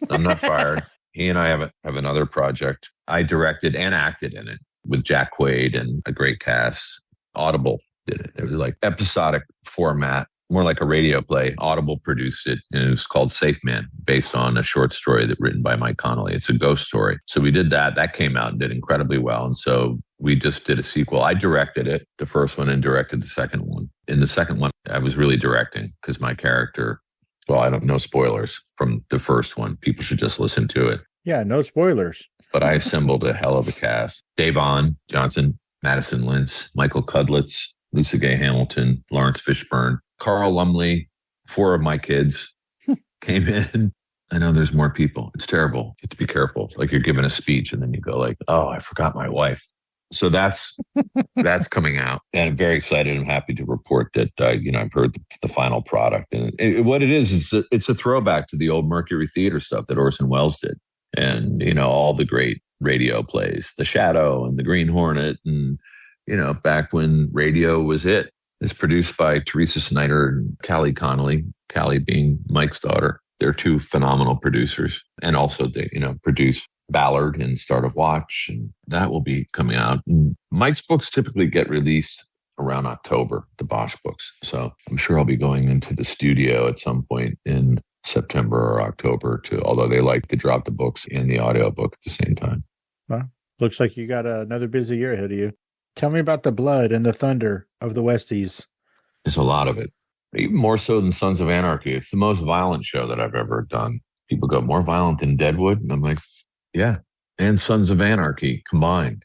I'm not fired. He and I have another project. I directed and acted in it with Jack Quaid and a great cast. Audible did it. It was like episodic format, more like a radio play. Audible produced it, and it was called Safe Man, based on a short story written by Mike Connolly. It's a ghost story. So we did that. That came out and did incredibly well. And so we just did a sequel. I directed it, the first one, and directed the second one. In the second one, I was really directing because my character, well, I don't know spoilers from the first one. People should just listen to it. Yeah, no spoilers. But I assembled a hell of a cast. Davon Johnson, Madison Lintz, Michael Cudlitz, Lisa Gay Hamilton, Lawrence Fishburne, Carl Lumley, 4 of my kids came in. I know there's more people. It's terrible. You have to be careful. It's like you're giving a speech and then you go like, oh, I forgot my wife. So that's coming out. And I'm very excited and happy to report that, I've heard the final product. And what it is it's a throwback to the old Mercury Theater stuff that Orson Welles did. And, all the great radio plays, The Shadow and The Green Hornet. And, back when radio was it. It's produced by Teresa Snyder and Callie Connolly, Callie being Mike's daughter. They're 2 phenomenal producers. And also they, produce Ballard and Start of Watch. And that will be coming out. And Mike's books typically get released around October, the Bosch books. So I'm sure I'll be going into the studio at some point in September or October although they like to drop the books and the audiobook at the same time. Well, looks like you got another busy year ahead of you. Tell me about the blood and the thunder of the Westies. There's a lot of it. Even more so than Sons of Anarchy. It's the most violent show that I've ever done. People go, more violent than Deadwood? And I'm like, yeah. And Sons of Anarchy combined.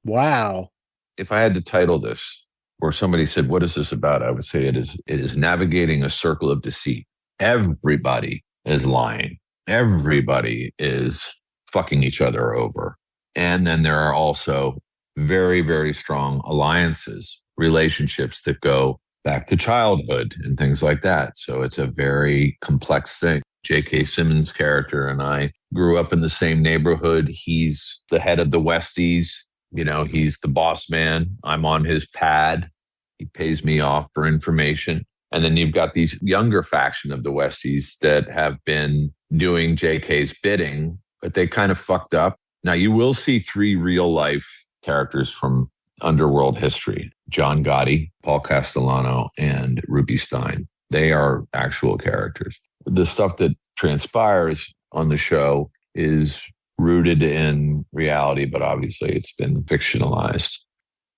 Wow. If I had to title this, or somebody said, what is this about? I would say it is navigating a circle of deceit. Everybody is lying. Everybody is fucking each other over. And then there are also very, very strong alliances, relationships that go back to childhood and things like that. So it's a very complex thing. J.K. Simmons' character and I grew up in the same neighborhood. He's the head of the Westies. He's the boss man. I'm on his pad. He pays me off for information. And then you've got these younger faction of the Westies that have been doing JK's bidding, but they kind of fucked up. Now you will see 3 real life characters from underworld history: John Gotti, Paul Castellano, and Ruby Stein. They are actual characters. The stuff that transpires on the show is rooted in reality, but obviously it's been fictionalized.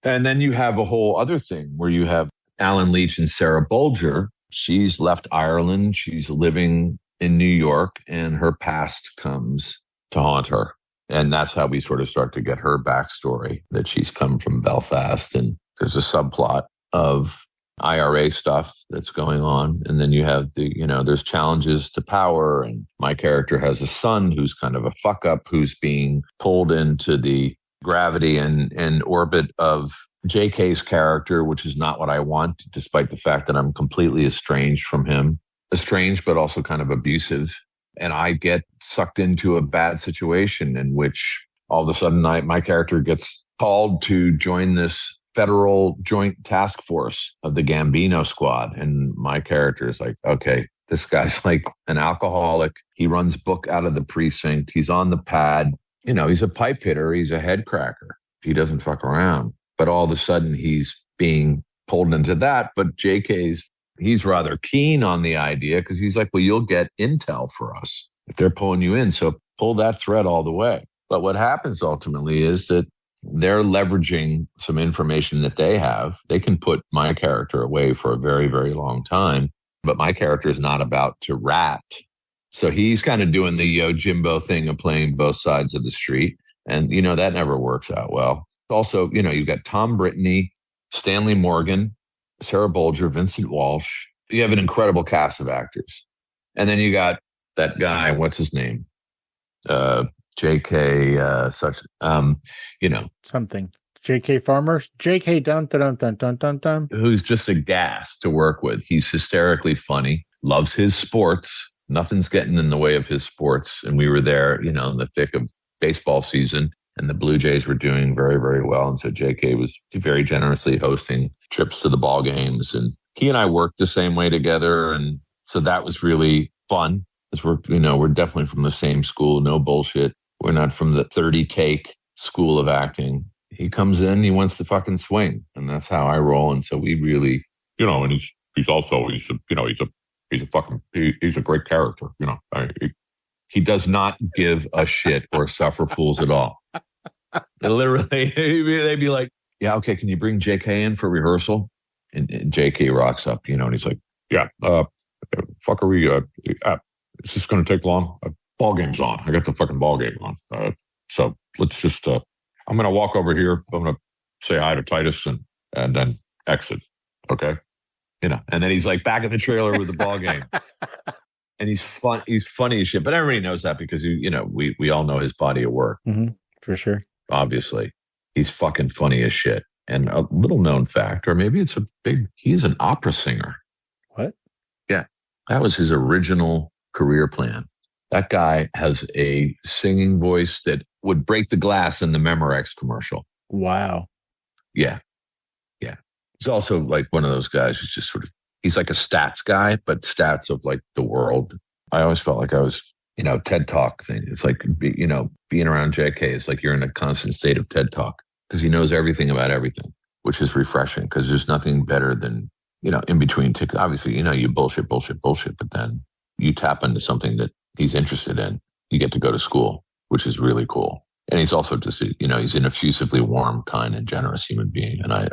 And then you have a whole other thing where you have Alan Leach and Sarah Bolger. She's left Ireland. She's living in New York, and her past comes to haunt her. And that's how we sort of start to get her backstory, that she's come from Belfast. And there's a subplot of IRA stuff that's going on. And then you have there's challenges to power. And my character has a son who's kind of a fuck up, who's being pulled into the gravity and orbit of JK's character, which is not what I want, despite the fact that I'm completely estranged from him. Estranged, but also kind of abusive. And I get sucked into a bad situation in which all of a sudden my character gets called to join this federal joint task force of the Gambino squad. And my character is like, okay, this guy's like an alcoholic. He runs book out of the precinct. He's on the pad. He's a pipe hitter. He's a head cracker. He doesn't fuck around. But all of a sudden he's being pulled into that. But he's rather keen on the idea because he's like, well, you'll get intel for us if they're pulling you in. So pull that thread all the way. But what happens ultimately is that they're leveraging some information that they have. They can put my character away for a very, very long time. But my character is not about to rat. So he's kind of doing the Yojimbo thing of playing both sides of the street. And, you know, that never works out well. Also, you know, you've got Tom Brittany, Stanley Morgan, Sarah Bolger, Vincent Walsh. You have an incredible cast of actors. And then you got that guy, what's his name? J.K. Something. J.K. Farmer? J.K. dun, dun, dun, dun, dun, dun. Who's just a gas to work with. He's hysterically funny, loves his sports. Nothing's getting in the way of his sports. And we were there, you know, in the thick of baseball season, and the Blue Jays were doing very, very well. And so JK was very generously hosting trips to the ball games. And he and I worked the same way together. And so that was really fun. Because we're definitely from the same school, no bullshit. We're not from the 30 take school of acting. He comes in, he wants to fucking swing. And that's how I roll. And so we really, you know, and he's a great character. You know, he does not give a shit or suffer fools at all. Literally, they'd be like, yeah, okay, can you bring JK in for rehearsal? And JK rocks up, you know, and he's like, yeah, fuck are we, it's just going to take long. Ball game's on. I got the fucking ball game on. So let's just, I'm going to walk over here. I'm going to say hi to Titus and then exit. Okay. You know, and then he's like back in the trailer with the ball game. And he's funny as shit. But everybody knows that because, you know, we all know his body of work. Mm-hmm, for sure. Obviously. He's fucking funny as shit. And a little known fact, or maybe it's he's an opera singer. What? Yeah. That was his original career plan. That guy has a singing voice that would break the glass in the Memorex commercial. Wow. Yeah. Yeah. He's also like one of those guys who's just he's like a stats guy, but stats of like the world. I always felt like I was, you know, TED Talk thing. It's like, you know, being around JK is like you're in a constant state of TED Talk because he knows everything about everything, which is refreshing because there's nothing better than, you know, in between. Obviously, you know, you bullshit, but then you tap into something that he's interested in. You get to go to school, which is really cool. And he's also just, you know, he's an effusively warm, kind, and generous human being. And I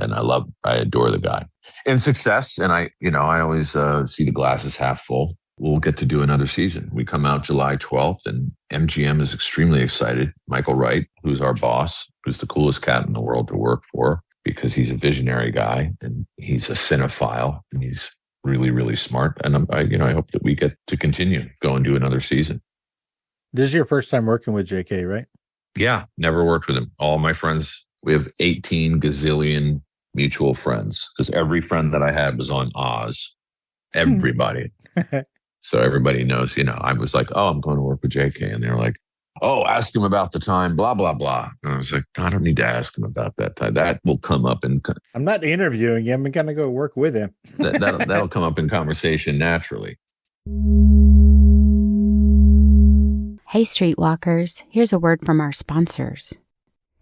adore the guy. In success, and I always see the glass as half full. We'll get to do another season. We come out July 12th, and MGM is extremely excited. Michael Wright, who's our boss, who's the coolest cat in the world to work for because he's a visionary guy and he's a cinephile and he's really, really smart. And I hope that we get to continue, go and do another season. This is your first time working with JK, right? Yeah, never worked with him. All my friends, we have 18 gazillion mutual friends because every friend that I had was on Oz. Everybody. So everybody knows, you know, I was like, oh, I'm going to work with JK. And they're like, oh, ask him about the time, blah, blah, blah. And I was like, I don't need to ask him about that time. That will come up in... I'm not interviewing him. I'm going to go work with him. that'll come up in conversation naturally. Hey, Streetwalkers, here's a word from our sponsors.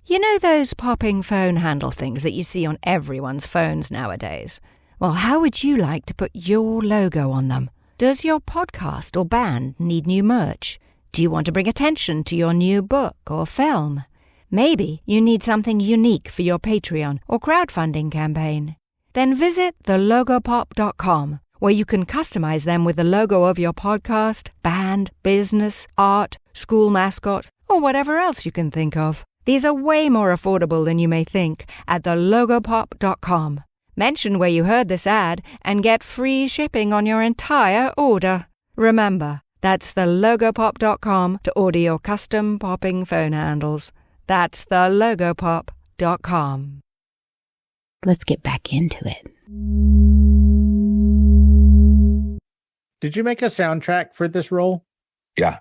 You know those popping phone handle things that you see on everyone's phones nowadays? Well, how would you like to put your logo on them? Does your podcast or band need new merch? Do you want to bring attention to your new book or film? Maybe you need something unique for your Patreon or crowdfunding campaign. Then visit thelogopop.com, where you can customize them with the logo of your podcast, band, business, art, school mascot, or whatever else you can think of. These are way more affordable than you may think at thelogopop.com. Mention where you heard this ad and get free shipping on your entire order. Remember, that's thelogopop.com to order your custom popping phone handles. That's thelogopop.com. Let's get back into it. Did you make a soundtrack for this role? Yeah.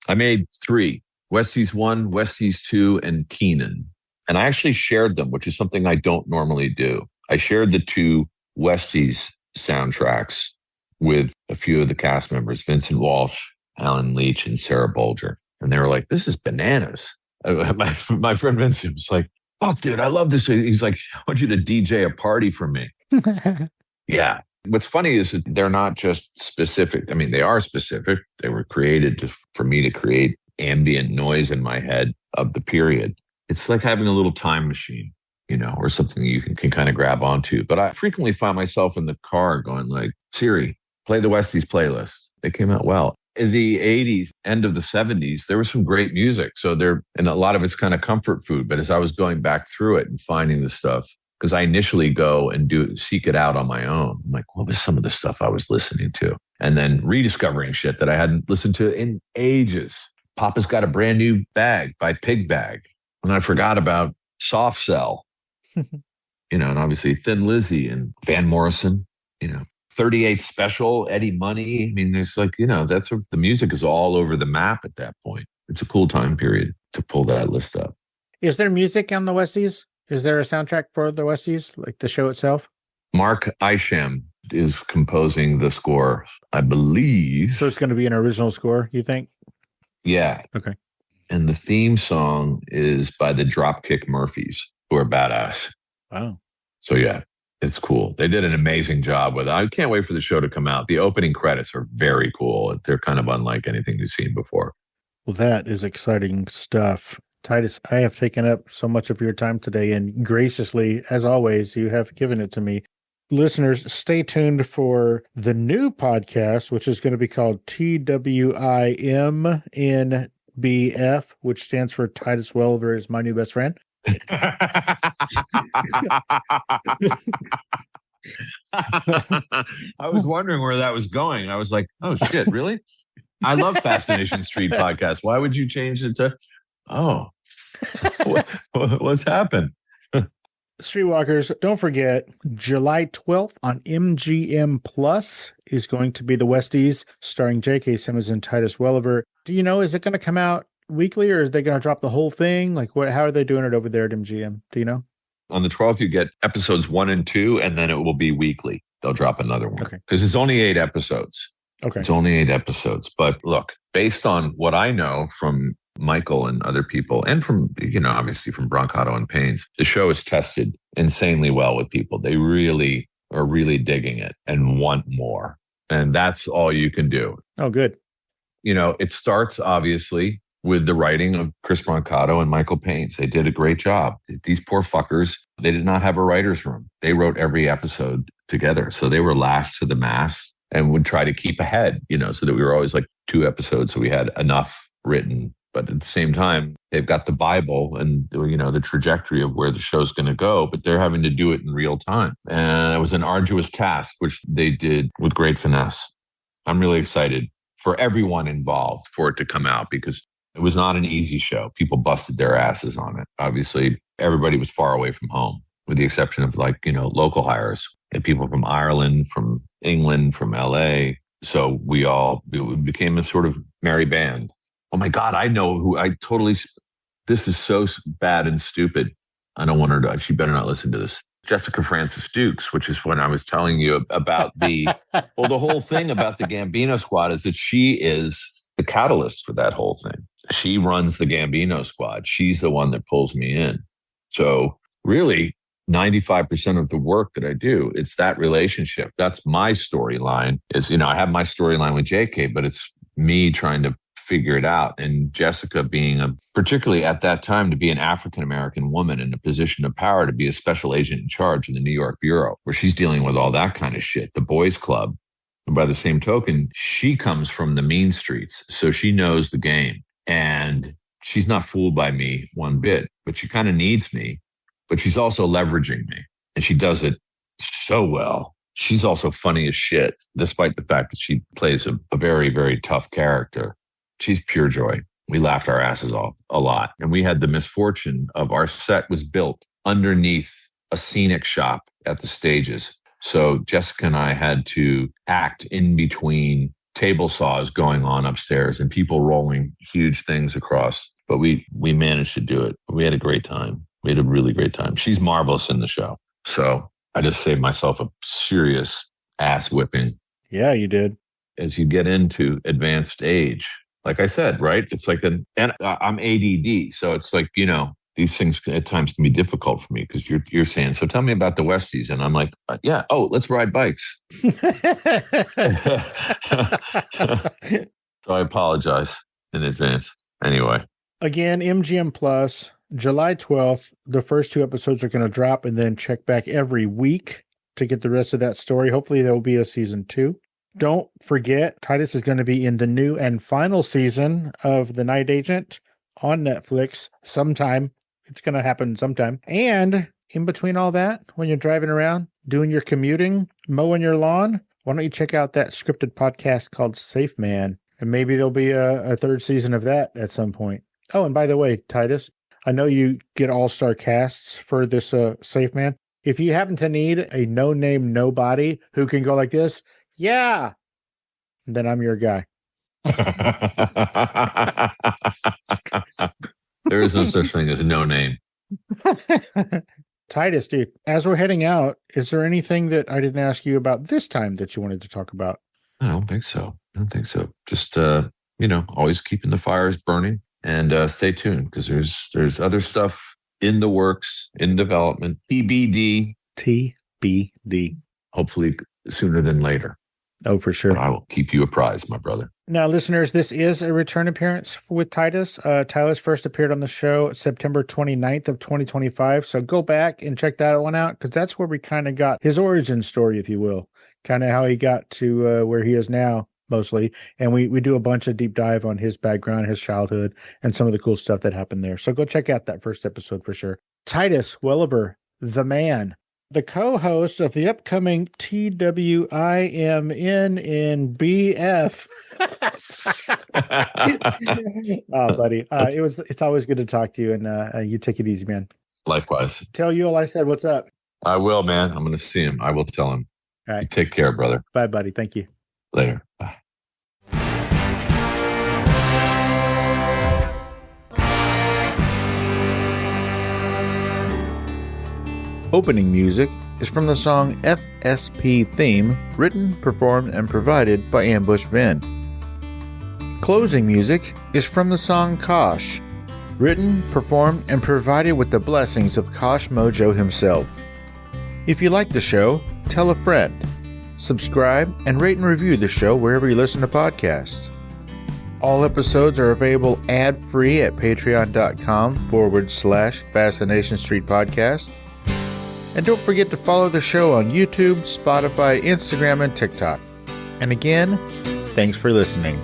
I made 3. Westies 1, Westies 2, and Keenan. And I actually shared them, which is something I don't normally do. I shared the 2 Westies soundtracks with a few of the cast members, Vincent Walsh, Alan Leach, and Sarah Bolger. And they were like, this is bananas. My friend Vincent was like, oh, dude, I love this. He's like, I want you to DJ a party for me. Yeah. What's funny is that they're not just specific. I mean, they are specific. They were created for me to create ambient noise in my head of the period. It's like having a little time machine, you know, or something you can kind of grab onto. But I frequently find myself in the car going like, Siri, play the Westies playlist. They came out well. In the 80s, end of the 70s, there was some great music. So and a lot of it's kind of comfort food. But as I was going back through it and finding the stuff, because I initially go and seek it out on my own. I'm like, what was some of the stuff I was listening to? And then rediscovering shit that I hadn't listened to in ages. Papa's Got a Brand New Bag by Pig Bag. And I forgot about Soft Cell, and obviously Thin Lizzy and Van Morrison, 38 Special, Eddie Money. I mean, there's that's what the music is all over the map at that point. It's a cool time period to pull that list up. Is there music on the Westies? Is there a soundtrack for the Westies, like the show itself? Mark Isham is composing the score, I believe. So it's going to be an original score, you think? Yeah. Okay. And the theme song is by the Dropkick Murphys, who are badass. Wow. So yeah, it's cool. They did an amazing job with it. I can't wait for the show to come out. The opening credits are very cool. They're kind of unlike anything you've seen before. Well, that is exciting stuff. Titus, I have taken up so much of your time today, and graciously, as always, you have given it to me. Listeners, stay tuned for the new podcast, which is going to be called TWIMNBF, which stands for Titus Welliver is my new best friend. I was wondering where that was going. I was like, oh shit, really? I love Fascination Street podcast. Why would you change it to, what's happened? Streetwalkers, don't forget, July 12th on MGM Plus is going to be the Westies, starring J.K. Simmons and Titus Welliver. Do you know, is it going to come out weekly, or is they going to drop the whole thing? Like, how are they doing it over there at MGM? Do you know? On the 12th, you get episodes 1 and 2, and then it will be weekly. They'll drop another one. Okay. Because it's only 8 episodes. Okay. It's only 8 episodes. But look, based on what I know from Michael and other people, and from, obviously from Brancato and Pains, the show is tested insanely well with people. They really are digging it and want more. And that's all you can do. Oh, good. It starts obviously with the writing of Chris Brancato and Michael Pains. They did a great job. These poor fuckers, they did not have a writer's room. They wrote every episode together. So they were lashed to the mast and would try to keep ahead, so that we were always like 2 episodes. So we had enough written. But at the same time, they've got the Bible and, the trajectory of where the show's going to go, but they're having to do it in real time. And it was an arduous task, which they did with great finesse. I'm really excited for everyone involved for it to come out, because it was not an easy show. People busted their asses on it. Obviously, everybody was far away from home, with the exception of local hires. And people from Ireland, from England, from LA. So we became a sort of merry band. Oh my God, I know who this is so bad and stupid. I don't want her to, she better not listen to this. Jessica Francis Dukes, which is when I was telling you about the whole thing about the Gambino Squad is that she is the catalyst for that whole thing. She runs the Gambino Squad. She's the one that pulls me in. So really, 95% of the work that I do, it's that relationship. That's my storyline is, I have my storyline with JK, but it's me trying to figure it out. And Jessica being particularly at that time, to be an African-American woman in a position of power, to be a special agent in charge in the New York Bureau, where she's dealing with all that kind of shit, the boys club. And by the same token, she comes from the mean streets. So she knows the game, and she's not fooled by me one bit, but she kind of needs me, but she's also leveraging me, and she does it so well. She's also funny as shit, despite the fact that she plays a very, very tough character. She's pure joy. We laughed our asses off a lot. And we had the misfortune of our set was built underneath a scenic shop at the stages. So Jessica and I had to act in between table saws going on upstairs and people rolling huge things across. But we managed to do it. We had a great time. We had a really great time. She's marvelous in the show. So I just saved myself a serious ass whipping. Yeah, you did. As you get into advanced age, like I said, right? It's like and I'm ADD. So it's like, these things at times can be difficult for me because you're saying, so tell me about the Westies. And I'm like, yeah. Oh, let's ride bikes. So I apologize in advance. Anyway. Again, MGM Plus, July 12th. The first 2 episodes are going to drop, and then check back every week to get the rest of that story. Hopefully there will be a season 2. Don't forget, Titus is going to be in the new and final season of The Night Agent on Netflix sometime. It's going to happen sometime. And in between all that, when you're driving around, doing your commuting, mowing your lawn, why don't you check out that scripted podcast called Safe Man? And maybe there'll be a third season of that at some point. Oh, and by the way, Titus, I know you get all-star casts for this Safe Man. If you happen to need a no-name nobody who can go like this, yeah, then I'm your guy. There is no such thing as a no name. Titus, dude, as we're heading out, is there anything that I didn't ask you about this time that you wanted to talk about? I don't think so. Just, always keeping the fires burning and stay tuned because there's other stuff in the works, in development, TBD. Hopefully sooner than later. Oh, for sure. But I will keep you apprised, my brother. Now, listeners, this is a return appearance with Titus. Titus first appeared on the show September 29th of 2025. So go back and check that one out because that's where we kind of got his origin story, if you will. Kind of how he got to where he is now, mostly. And we do a bunch of deep dive on his background, his childhood, and some of the cool stuff that happened there. So go check out that first episode for sure. Titus Welliver, the man. The co-host of the upcoming TWIMN in BF. Oh, buddy. It's always good to talk to you, and you take it easy, man. Likewise. Tell Yule I said what's up. I will, man. I'm going to see him. I will tell him. All right. You take care, brother. Bye, buddy. Thank you. Later. Bye. Opening music is from the song FSP Theme, written, performed, and provided by Ambush Vin. Closing music is from the song Kosh, written, performed, and provided with the blessings of Kosh Mojo himself. If you like the show, tell a friend. Subscribe and rate and review the show wherever you listen to podcasts. All episodes are available ad-free at patreon.com/Fascination Street Podcast. And don't forget to follow the show on YouTube, Spotify, Instagram, and TikTok. And again, thanks for listening.